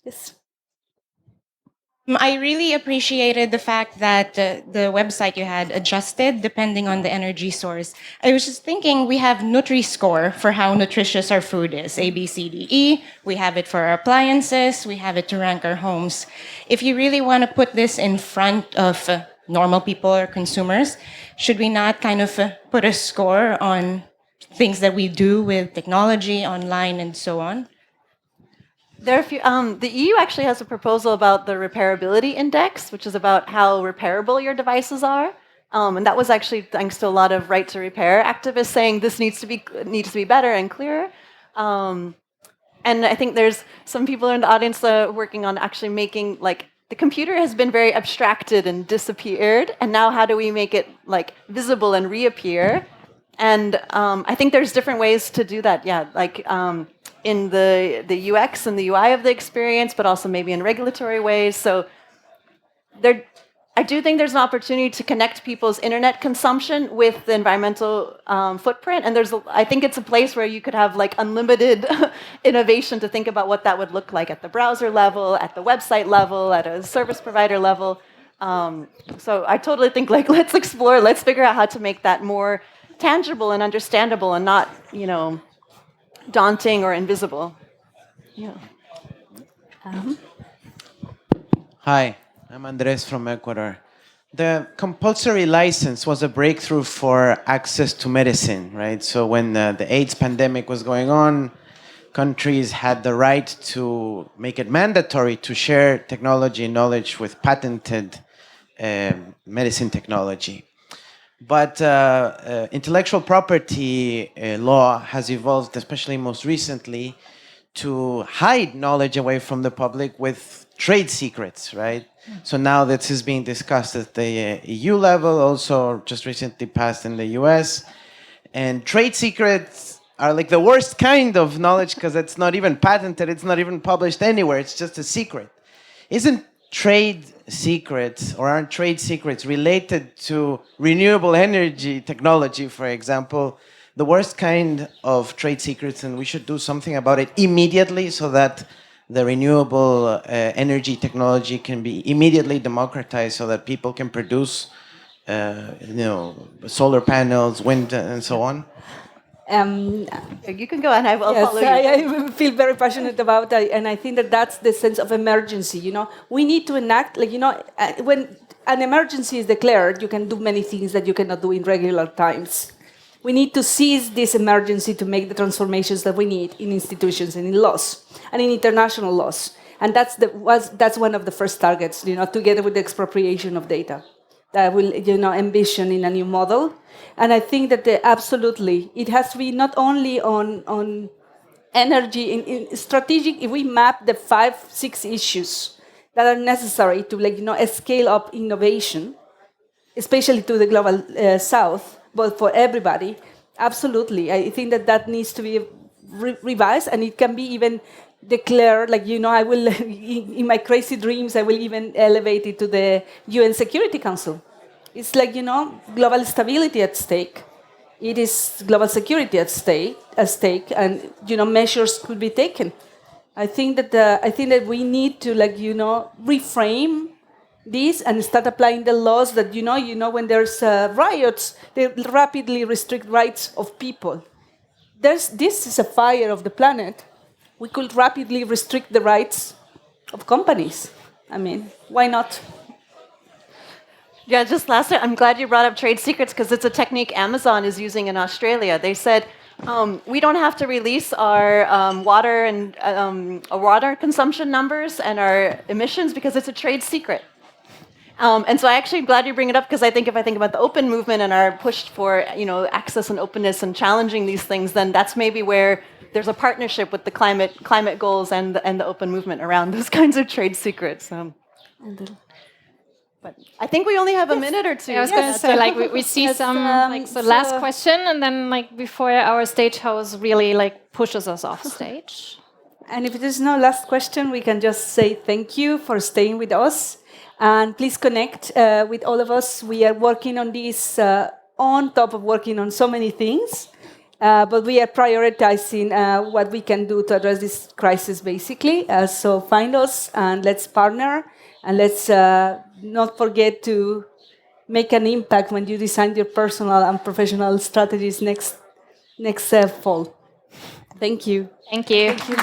[SPEAKER 1] Yes.
[SPEAKER 7] I really appreciated the fact that the website you had adjusted depending on the energy source. I was just thinking we have Nutri-Score for how nutritious our food is, A, B, C, D, E. We have it for our appliances. We have it to rank our homes. If you really want to put this in front of normal people or consumers, should we not kind of put a score on things that we do with technology, online, and so on?
[SPEAKER 3] There are a few, the EU actually has a proposal about the Repairability Index, which is about how repairable your devices are. And that was actually thanks to a lot of right to repair activists saying this needs to be better and clearer. And I think there's some people in the audience working on actually making the computer has been very abstracted and disappeared, and now how do we make it visible and reappear? And I think there's different ways to do that. Yeah, in the UX and the UI of the experience, but also maybe in regulatory ways. So I do think there's an opportunity to connect people's internet consumption with the environmental footprint. And I think it's a place where you could have unlimited innovation to think about what that would look like at the browser level, at the website level, at a service provider level. So I totally think like let's explore, let's figure out how to make that more tangible and understandable and not, daunting or invisible. Yeah.
[SPEAKER 8] Hi, I'm Andres from Ecuador. The compulsory license was a breakthrough for access to medicine, right? So when the AIDS pandemic was going on, countries had the right to make it mandatory to share technology knowledge with patented medicine technology. But intellectual property law has evolved, especially most recently, to hide knowledge away from the public with trade secrets, right? So now this is being discussed at the EU level, also just recently passed in the US. And trade secrets are like the worst kind of knowledge because it's not even patented, it's not even published anywhere, it's just a secret. Isn't trade secrets, or aren't trade secrets related to renewable energy technology, for example, the worst kind of trade secrets, and we should do something about it immediately so that the renewable energy technology can be immediately democratized so that people can produce solar panels, wind, and so on?
[SPEAKER 3] You can go and I will follow you.
[SPEAKER 1] I feel very passionate about that, and I think that that's the sense of emergency. We need to enact, when an emergency is declared, you can do many things that you cannot do in regular times. We need to seize this emergency to make the transformations that we need in institutions and in laws and in international laws, and that's one of the first targets. Together with the expropriation of data, that will ambition in a new model. And I think that absolutely it has to be not only on energy in strategic. If we map the 5-6 issues that are necessary to scale up innovation, especially to the global south, but for everybody, absolutely, I think that needs to be revised, and it can be even declared. I will in my crazy dreams I will even elevate it to the UN Security Council. It's global stability at stake. It is global security at stake, and measures could be taken. I think that we need to reframe this and start applying the laws that when there's riots, they rapidly restrict rights of people. This is a fire of the planet. We could rapidly restrict the rights of companies. I mean, why not?
[SPEAKER 3] Yeah, just last night, I'm glad you brought up trade secrets because it's a technique Amazon is using in Australia. They said, we don't have to release our water and water consumption numbers and our emissions because it's a trade secret. And so I actually glad you bring it up because I think if I think about the open movement and our push for access and openness and challenging these things, then that's maybe where there's a partnership with the climate goals and the open movement around those kinds of trade secrets. But I think we only have a minute or two.
[SPEAKER 2] I was going to say, we see some last question, and then before our stage host really pushes us off stage.
[SPEAKER 1] And if there's no last question, we can just say thank you for staying with us, and please connect with all of us. We are working on this on top of working on so many things, but we are prioritizing what we can do to address this crisis, basically. So find us and let's partner, and let's not forget to make an impact when you design your personal and professional strategies next fall. Thank you.
[SPEAKER 2] Thank you.
[SPEAKER 1] Thank you.